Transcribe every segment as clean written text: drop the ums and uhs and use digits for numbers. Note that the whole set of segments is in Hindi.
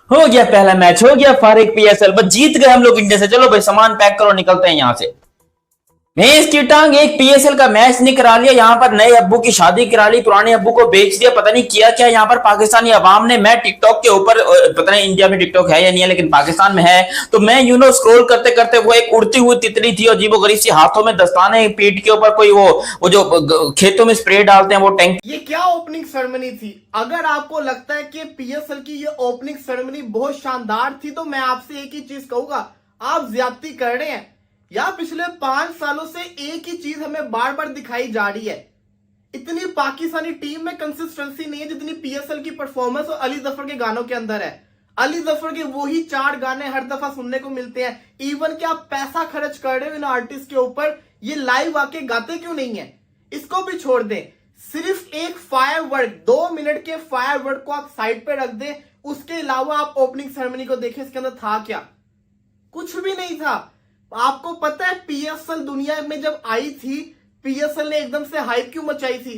हो गया पहला मैच, हो गया फारिग पीएसएल, बस जीत गए हम लोग इंडिया से। चलो भाई सामान पैक करो, निकलते हैं यहां से। भैंस की टांग, एक पीएसएल का मैच नहीं करा लिया, यहाँ पर नए अब्बू की शादी करा ली, पुराने अब्बू को बेच दिया, पता नहीं किया क्या यहाँ पर पाकिस्तानी अवाम ने। मैं टिकटॉक के ऊपर, पता नहीं इंडिया में टिकटॉक है या नहीं है, लेकिन पाकिस्तान में है, तो मैं स्क्रॉल करते करते वो एक उड़ती हुई तितली थी, अजीबोगरीब सी, हाथों में दस्ताने, पीठ के ऊपर कोई वो जो खेतों में स्प्रे डालते हैं वो टैंक। ये क्या ओपनिंग सेरेमनी थी? अगर आपको लगता है कि पीएसएल की ये ओपनिंग सेरेमनी बहुत शानदार थी, तो मैं आपसे एक ही चीज कहूंगा, आप ज्यादती कर रहे हैं। यार पिछले 5 सालों से एक ही चीज हमें बार बार दिखाई जा रही है, इतनी पाकिस्तानी टीम में कंसिस्टेंसी नहीं है जितनी पीएसएल की परफॉर्मेंस और अली जफर के गानों के अंदर है। अली जफर के वही 4 गाने हर दफा सुनने को मिलते हैं। इवन कि आप पैसा खर्च कर रहे हो इन आर्टिस्ट के ऊपर, ये लाइव आके गाते क्यों नहीं है? इसको भी छोड़ दें, सिर्फ एक फायरवर्क, 2 मिनट के फायरवर्क को आप साइड पे रख दें, उसके अलावा आप ओपनिंग सेरेमनी को देखें, इसके अंदर था क्या? कुछ भी नहीं था। आपको पता है पीएसएल दुनिया में जब आई थी, पीएसएल ने एकदम से हाइप क्यों मचाई थी?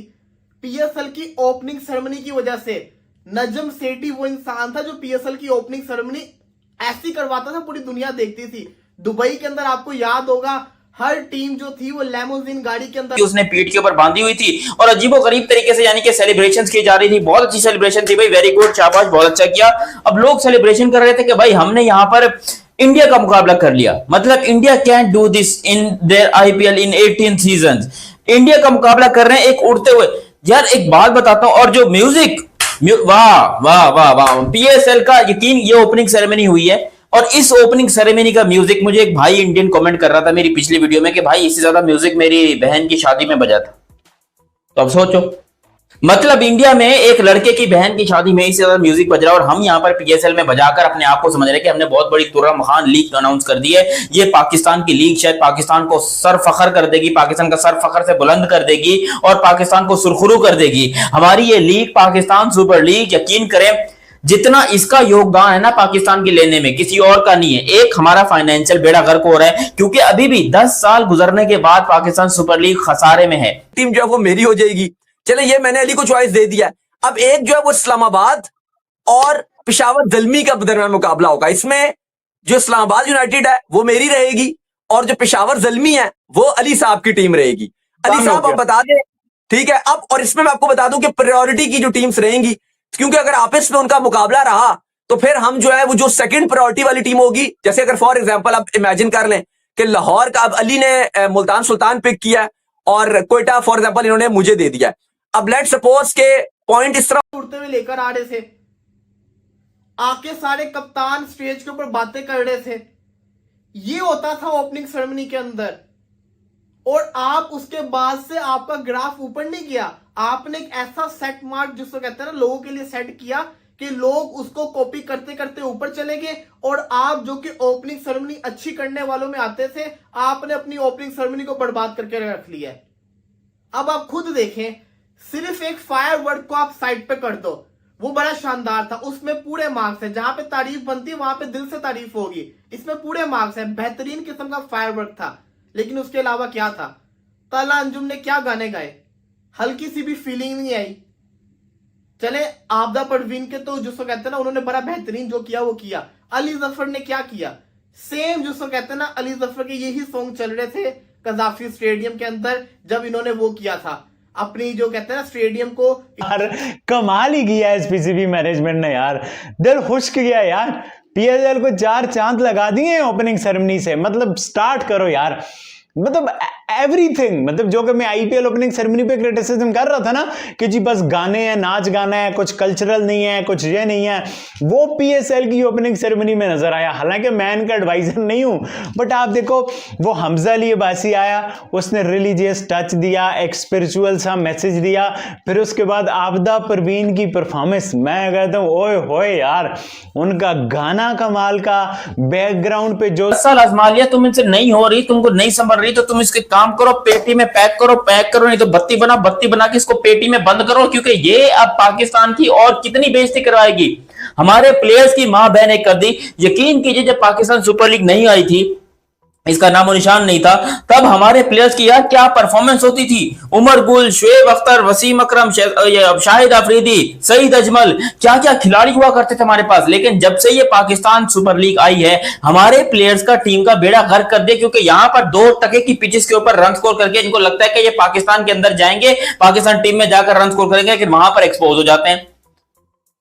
पीएसएल की ओपनिंग सेरेमनी की वजह से। नजम सेठी वो इंसान था जो पीएसएल की ओपनिंग सेरेमनी ऐसी करवाता था, पूरी दुनिया देखती थी। दुबई के अंदर आपको याद होगा, हर टीम जो थी वो लेमोजिन गाड़ी के अंदर उसने पीठ के ऊपर बांधी हुई थी और अजीबोगरीब तरीके से यानी कि सेलिब्रेशंस की जा रही थी। बहुत अच्छी सेलिब्रेशन थी भाई, वेरी गुड, शाबाश, बहुत अच्छा किया। अब लोग सेलिब्रेशन कर रहे थे कि भाई हमने यहां पर इंडिया का मुकाबला कर लिया, मतलब India can do this in their IPL in 18 season. India का मुकाबला कर रहे हैं एक उड़ते हुए। यार एक बात बताता हूं, और जो म्यूजिक, वाह वाह वाह वाह, पीएसएल का यकीन, ये ओपनिंग सेरेमनी हुई है और इस ओपनिंग सेरेमनी का म्यूजिक, मुझे एक भाई इंडियन कमेंट कर रहा था मेरी पिछली वीडियो में कि भाई इससे ज्यादा म्यूजिक मेरी बहन की शादी में बजा था। तो अब सोचो, मतलब इंडिया में एक लड़के की बहन की शादी में इससे ज्यादा म्यूजिक बज रहा है और हम यहाँ पर पीएसएल में बजाकर अपने आप को समझ रहे हैं कि हमने बहुत बड़ी तुर्रम खान लीग अनाउंस कर दी है। ये पाकिस्तान की लीग शायद पाकिस्तान को सर फखर कर देगी, पाकिस्तान का सर फखर से बुलंद कर देगी और पाकिस्तान को सुरखरू कर देगी। हमारी ये लीग, पाकिस्तान सुपर लीग, यकीन करें जितना इसका योगदान है ना पाकिस्तान के लेने में, किसी और का नहीं है। एक हमारा फाइनेंशियल बेड़ा गर्क हो रहा है क्योंकि अभी भी 10 साल गुजरने के बाद पाकिस्तान सुपर लीग खसारे में है। टीम जो है वो मेरी हो जाएगी। चले, ये मैंने अली को चॉइस दे दिया। अब एक जो है वो इस्लामाबाद और पेशावर ज़ल्मी का दरमियान मुकाबला होगा। इसमें जो इस्लामाबाद यूनाइटेड है वो मेरी रहेगी और जो पेशावर ज़ल्मी है वो अली साहब की टीम रहेगी। अली साहब आप बता दें, ठीक है। अब और इसमें मैं आपको बता दूं कि प्रायोरिटी की जो टीम्स रहेंगी, क्योंकि अगर आपस में उनका मुकाबला रहा तो फिर हम जो है वो जो सेकंड प्रायोरिटी वाली टीम होगी, जैसे अगर फॉर एग्जांपल आप इमेजिन कर लें कि लाहौर का, अब अली ने मुल्तान सुल्तान पिक किया और कोयटा फॉर एग्जांपल इन्होंने मुझे दे दिया। अब लेट सपोज के पॉइंट इस तरह उड़ते हुए लेकर आ रहे थे, आके सारे कप्तान स्टेज के ऊपर बातें कर रहे थे, ये होता था ओपनिंग सेरेमनी के अंदर। और आप उसके बाद से आपका ग्राफ ऊपर नहीं गया, आपने एक ऐसा सेट मार्क जिसको कहते हैं ना लोगों के लिए सेट किया कि लोग उसको कॉपी करते करते ऊपर चले गए। और आप जो कि ओपनिंग सेरेमनी अच्छी करने वालों में आते थे, आपने अपनी ओपनिंग सेरेमनी को बर्बाद करके रख लिया है। अब आप खुद देखें, सिर्फ एक फायरवर्क को आप साइड पे कर दो, वो बड़ा शानदार था, उसमें पूरे मार्क्स है। जहां पे तारीफ बनती है वहां पे दिल से तारीफ होगी, इसमें पूरे मार्क्स है। बेहतरीन किस्म का फायरवर्क था। लेकिन उसके अलावा क्या था? ताला अंजुम ने क्या गाने गाए, हल्की सी भी फीलिंग नहीं आई। चले आपदा परवीन के तो जिसको कहते हैं ना, उन्होंने बड़ा बेहतरीन जो किया वो किया। अली जफर ने क्या किया, सेम जिसको कहते हैं ना, अली जफर के यही सॉन्ग चल रहे थे कजाफी स्टेडियम के अंदर जब इन्होंने वो किया था अपनी, जो कहते हैं ना, स्टेडियम को। यार कमाल ही किया है पीसीबी मैनेजमेंट ने यार, दिल खुश किया यार। पीएसएल को 4 चांद लगा दिए ओपनिंग सेरेमनी से। मतलब स्टार्ट करो यार, मतलब एवरीथिंग। मतलब जो कि मैं आईपीएल ओपनिंग सेरेमनी पे क्रिटिसिज्म कर रहा था ना कि जी बस गाने हैं, नाच गाना है, कुछ कल्चरल नहीं है, कुछ ये नहीं है, वो पीएसएल की ओपनिंग सेरेमनी में नजर आया। हालांकि मैं इनका एडवाइजर नहीं हूं, बट आप देखो वो हमजा अली अब्बासी आया, उसने रिलीजियस टच दिया, एक स्पिरिचुअल सा मैसेज दिया। फिर उसके बाद आपदा परवीन की परफॉर्मेंस, मैं कहता हूं ओए होए यार, उनका गाना कमाल का, बैकग्राउंड पे जो साल आजमा लिया, तुम इनसे नहीं हो रही, तुमको नहीं संभल रही, तो तुम इसके काम करो, पेटी में पैक करो, नहीं तो बत्ती बना के इसको पेटी में बंद करो, क्योंकि ये अब पाकिस्तान की और कितनी बेइज्जती करवाएगी। हमारे प्लेयर्स की मां बहन कर दी। यकीन कीजिए जब पाकिस्तान सुपर लीग नहीं आई थी, इसका नामो निशान नहीं था। तब हमारे प्लेयर्स की यार क्या परफॉर्मेंस होती थी। उमर गुल, शुएब अख्तर, वसीम अकरम, शाहिद अफरीदी, सईद अजमल, क्या क्या खिलाड़ी हुआ करते थे हमारे पास। लेकिन जब से ये पाकिस्तान सुपर लीग आई है, हमारे प्लेयर्स का टीम का बेड़ा गर्क कर दिया, क्योंकि यहाँ पर 2 टके की पिचेस के ऊपर रन स्कोर करके इनको लगता है कि ये पाकिस्तान के अंदर जाएंगे, पाकिस्तान टीम में जाकर रन स्कोर करेंगे, लेकिन वहां पर एक्सपोज हो जाते हैं।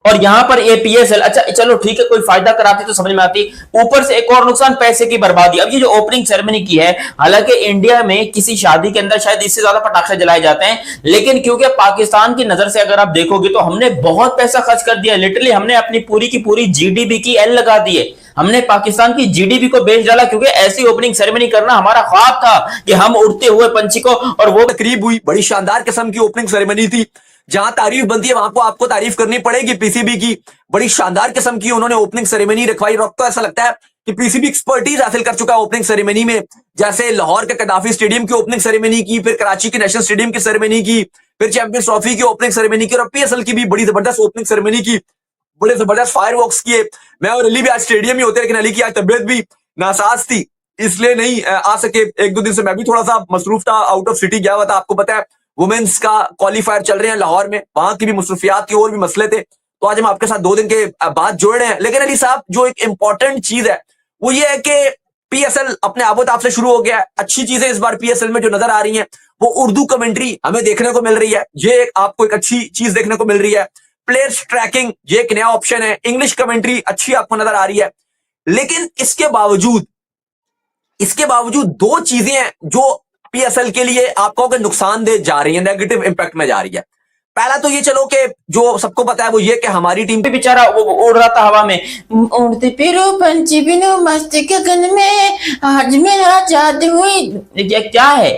और यहां पर एपीएसएल, अच्छा चलो ठीक है, कोई फायदा कराती तो समझ में आती। ऊपर से एक और नुकसान, पैसे की बर्बादी। अब ये जो ओपनिंग सेरेमनी की है, हालांकि इंडिया में किसी शादी के अंदर शायद इससे ज्यादा पटाखे जलाए जाते हैं, लेकिन क्योंकि पाकिस्तान की नजर से अगर आप देखोगे तो हमने बहुत पैसा खर्च कर दिया। लिटरली हमने अपनी पूरी की पूरी जीडीपी की एल लगा दी है। हमने पाकिस्तान की जीडीपी को बेच डाला, क्योंकि ऐसी ओपनिंग सेरेमनी करना हमारा ख्वाब था कि हम उड़ते हुए पंछी को, और वो तकरीब हुई, बड़ी शानदार किस्म की ओपनिंग सेरेमनी थी। जहां तारीफ बनती है वहां को आपको तारीफ करनी पड़ेगी पीसीबी की। बड़ी शानदार किस्म की उन्होंने ओपनिंग सेरेमनी रखवाई। और तो ऐसा लगता है कि पीसीबी एक्सपर्टीज हासिल कर चुका है ओपनिंग सेरेमनी में। जैसे लाहौर के कदाफी स्टेडियम की ओपनिंग सेरेमनी की, फिर कराची के नेशनल स्टेडियम की सेरेमनी की, फिर चैंपियंस ट्रॉफी की ओपनिंग सेरेमनी की, और पीएसएल की भी बड़ी जबरदस्त ओपनिंग सेरेमनी की, बड़े जबरदस्त फायरवर्क्स किए। मैं और अली भी आज स्टेडियम ही होते, लेकिन अली की आज तबियत भी नासाज थी, इसलिए नहीं आ सके। 1-2 दिन से मैं भी थोड़ा सा मसरूफ था, आउट ऑफ सिटी गया हुआ था। आपको पता है वुमेन्स का क्वालिफायर चल रहे हैं लाहौर में, वहां की भी मसरूफियात थी और भी मसले थे, तो आज हम आपके साथ 2 दिन के बाद जोड़ रहे हैं। लेकिन अली साहब, जो एक इंपॉर्टेंट चीज है वो ये है कि पीएसएल अपने आबोताब से शुरू हो गया है। अच्छी चीजें इस बार पीएसएल में जो नजर आ रही हैं वो उर्दू कमेंट्री हमें देखने को मिल रही है। ये आपको एक अच्छी चीज देखने को मिल रही है। प्लेयर्स ट्रैकिंग, ये एक नया ऑप्शन है। इंग्लिश कमेंट्री अच्छी आपको नजर आ रही है। लेकिन इसके बावजूद 2 चीजें हैं जो पीएसएल के लिए आप कहोगे नुकसानदेह जा रही है, नेगेटिव इंपैक्ट में जा रही है। पहला तो ये चलो कि जो सबको पता है वो ये कि हमारी टीम भी बेचारा वो उड़ रहा था हवा में, उड़ते फिरो पंछी बिनु मस्त गगन में, आज मैं आजाद हुई। ये क्या है,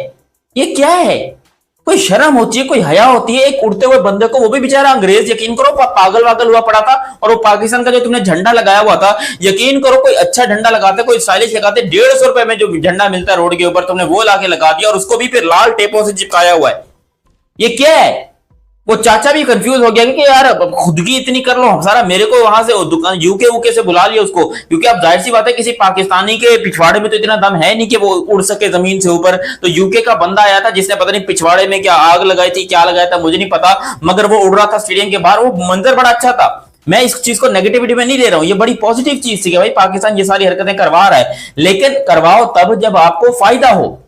ये क्या है? कोई शर्म होती है, कोई हया होती है एक उड़ते हुए बंदे को, वो भी बेचारा अंग्रेज, यकीन करो पागल वागल हुआ पड़ा था। और वो पाकिस्तान का जो तुमने झंडा लगाया हुआ था, यकीन करो कोई अच्छा झंडा लगाते, कोई स्टाइलिश लगाते, 150 रुपए में जो झंडा मिलता है रोड के ऊपर, तुमने वो लाके लगा दिया, और उसको भी फिर लाल टेपों से चिपकाया हुआ है। ये क्या है? वो चाचा भी कंफ्यूज हो गया कि यार खुद की इतनी कर लो, सारा मेरे को वहां से दुकान यूके वूके से बुला लिया उसको, क्योंकि अब जाहिर सी बात है किसी पाकिस्तानी के पिछवाड़े में तो इतना दम है नहीं कि वो उड़ सके जमीन से ऊपर। तो यूके का बंदा आया था जिसने पता नहीं पिछवाड़े में क्या आग लगाई थी, क्या लगाया था मुझे नहीं पता, मगर वो उड़ रहा था स्टेडियम के बाहर, वो मंजर बड़ा अच्छा था। मैं इस चीज को नेगेटिविटी में नहीं ले रहा हूं, ये बड़ी पॉजिटिव चीज थी कि भाई पाकिस्तान ये सारी हरकतें करवा रहा है, लेकिन करवाओ तब जब आपको फायदा हो।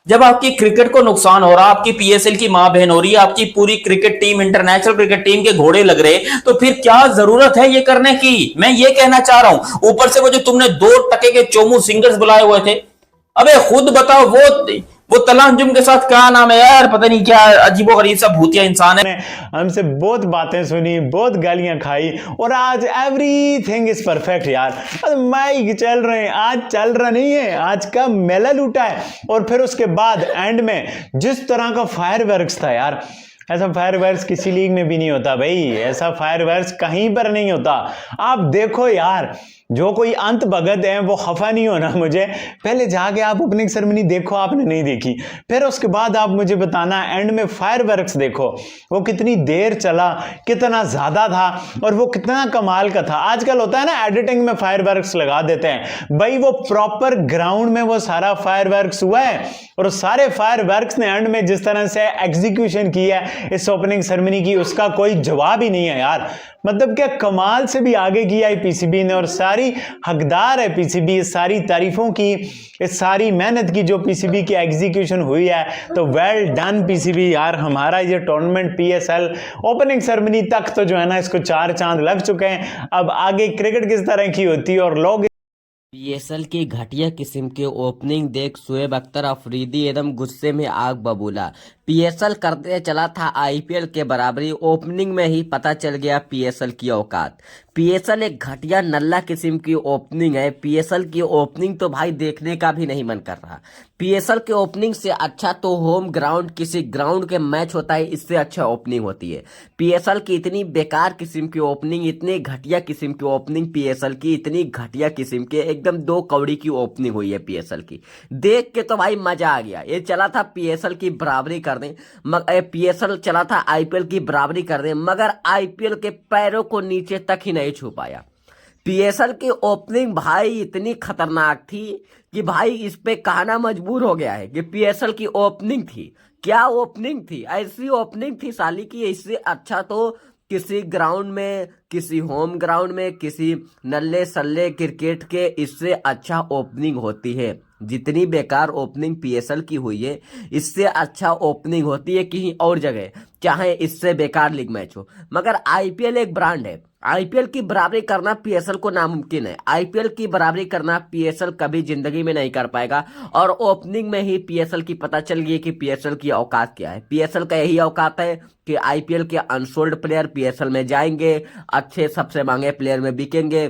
जब आपकी क्रिकेट को नुकसान हो रहा, आपकी पीएसएल की मां बहन हो रही है, आपकी पूरी cricket team, international cricket team के घोड़े लग रहे, तो फिर क्या जरूरत है ये करने की? मैं ये कहना चाह रहा हूं। ऊपर से वो जो तुमने 2 टके के चोमू सिंगर्स बुलाए हुए थे, अबे खुद बताओ वो तलांजुम के साथ क्या नाम है यार, पता नहीं क्या अजीबोगरीब सा भूतिया इंसान है। हमसे बहुत बातें सुनी, बहुत गालियां खाई, और आज एवरीथिंग इज परफेक्ट यार। माइक चल रहे हैं, आज चल रहा नहीं है, आज का मेला लूटा है। और फिर उसके बाद एंड में जिस तरह का फायरवर्क्स था यार, ऐसा फायरवर्क्स किसी लीग में भी नहीं होता भाई, ऐसा फायरवर्क्स कहीं पर नहीं होता। आप देखो यार, जो कोई अंत भगत है वो खफा नहीं होना मुझे, पहले जाके आप ओपनिंग सेरेमनी देखो, आपने नहीं देखी, फिर उसके बाद आप मुझे बताना एंड में फायरवर्क्स देखो वो कितनी देर चला, कितना ज्यादा था, और वो कितना कमाल का था। आजकल होता है ना एडिटिंग में फायरवर्क्स लगा देते हैं, भाई वो प्रॉपर ग्राउंड में वो सारा फायरवर्क्स हुआ है, और सारे फायरवर्क्स ने एंड में जिस तरह से एग्जीक्यूशन की है इस ओपनिंग सेरेमनी की, उसका कोई जवाब ही नहीं है यार। मतलब क्या कमाल से भी आगे किया है पीसीबी ने, और सारी हकदार है पीसीबी इस सारी तारीफों की, इस सारी मेहनत की जो पीसीबी की एग्जीक्यूशन हुई है। तो वेल डन पीसीबी यार, हमारा ये टूर्नामेंट पीएसएल ओपनिंग सेरेमनी तक तो जो है ना इसको 4 चांद लग चुके हैं। अब आगे क्रिकेट किस तरह की होती है और लोग पीएसएल की घटिया किस्म के ओपनिंग देख शुएब अख्तर अफरीदी एकदम गुस्से में आग बबूला। पीएसएल करते चला था आईपीएल के बराबरी, ओपनिंग में ही पता चल गया पीएसएल की औकात। पीएसएल एक घटिया नल्ला किस्म की ओपनिंग है। पीएसएल की ओपनिंग तो भाई देखने का भी नहीं मन कर रहा। पीएसएल के ओपनिंग से अच्छा तो होम ग्राउंड किसी ग्राउंड के मैच होता है, इससे अच्छा ओपनिंग होती है। पीएसएल की इतनी बेकार किस्म की ओपनिंग, इतनी घटिया किस्म की ओपनिंग, पीएसएल की इतनी घटिया किस्म के एकदम 2 कौड़ी की ओपनिंग हुई है पीएसएल की। देख के तो भाई मजा आ गया। ये चला था पीएसएल की बराबरी कर दें, पीएसएल चला था आईपीएल की बराबरी कर दें, मगर आईपीएल के पैरों को नीचे तक ही नहीं छू पाया। पीएसएल की ओपनिंग भाई इतनी खतरनाक थी कि भाई इस पे कहना मजबूर हो गया है कि पीएसएल की ओपनिंग थी। क्या ओपनिंग थी, ऐसी ओपनिंग थी साली की, इससे अच्छा तो किसी ग्राउंड में, किसी होम ग्राउंड में, किसी नल्ले सल्ले क्रिकेट के इससे अच्छा ओपनिंग होती है। जितनी बेकार ओपनिंग पीएसएल की हुई है, इससे अच्छा ओपनिंग होती है कहीं और जगह, चाहे इससे बेकार लीग मैच हो। मगर आईपीएल एक ब्रांड है, आईपीएल की बराबरी करना पीएसएल को नामुमकिन है। आईपीएल की बराबरी करना पीएसएल कभी जिंदगी में नहीं कर पाएगा। और ओपनिंग में ही पीएसएल की पता चल गई कि पीएसएल की औकात क्या है। पीएसएल का यही औकात है कि आईपीएल के अनसोल्ड प्लेयर पीएसएल में जाएंगे, अच्छे सबसे महंगे प्लेयर में बिकेंगे,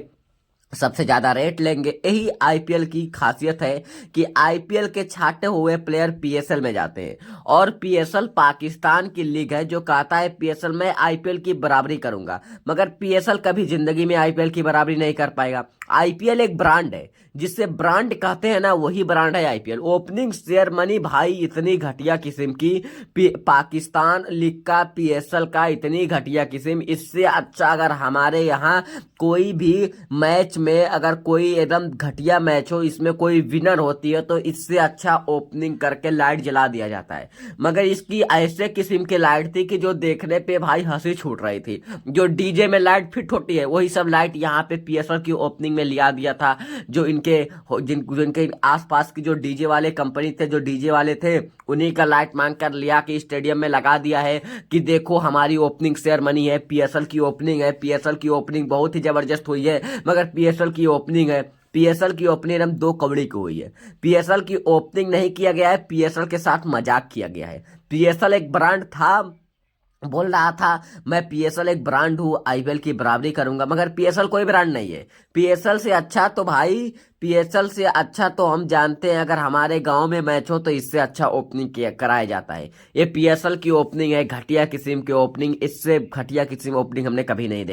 सबसे ज्यादा रेट लेंगे। यही आईपीएल की खासियत है कि आईपीएल के छाटे हुए प्लेयर पीएसएल में जाते हैं। और पीएसएल पाकिस्तान की लीग है जो कहता है पीएसएल में आईपीएल की बराबरी करूंगा, मगर पीएसएल कभी जिंदगी में आईपीएल की बराबरी नहीं कर पाएगा। आईपीएल एक ब्रांड है, जिससे ब्रांड कहते हैं ना, वही ब्रांड है आईपीएल। ओपनिंग शेयर मनी भाई इतनी घटिया किस्म की, पाकिस्तान लीग का, पीएसएल का इतनी घटिया किस्म। इससे अच्छा अगर हमारे यहाँ कोई भी मैच में अगर कोई एकदम घटिया मैच हो, इसमें कोई विनर होती है, तो इससे अच्छा ओपनिंग करके लाइट जला दिया जाता है। मगर इसकी ऐसे किस्म की लाइट थी कि जो देखने पे भाई हंसी छूट रही थी। जो डीजे में लाइट फिट होती है, वही सब लाइट यहाँ पे पीएसएल की ओपनिंग में लिया दिया था। जो जिनके आसपास की जो डीजे वाले कंपनी थे, जो डीजे वाले थे, उन्हीं का लाइट मांग कर लिया कि स्टेडियम में लगा दिया है कि देखो हमारी ओपनिंग सेरेमनी है, पीएसएल की ओपनिंग है, पीएसएल की ओपनिंग बहुत ही जबरदस्त हुई है। मगर पीएसएल की ओपनिंग है, पीएसएल की ओपनिंग हम दो कबड्डी की हुई है। पीएसएल की ओपनिंग नहीं किया गया है, पीएसएल के साथ मजाक किया गया है। पीएसएल एक ब्रांड था, बोल रहा था मैं पीएसएल एक ब्रांड हूँ, आईपीएल की बराबरी करूंगा, मगर पीएसएल कोई ब्रांड नहीं है। पीएसएल से अच्छा तो भाई, पीएसएल से अच्छा तो हम जानते हैं, अगर हमारे गांव में मैच हो तो इससे अच्छा ओपनिंग कराया जाता है। ये पीएसएल की ओपनिंग है, घटिया किस्म की ओपनिंग, इससे घटिया किस्म ओपनिंग हमने कभी नहीं देखी।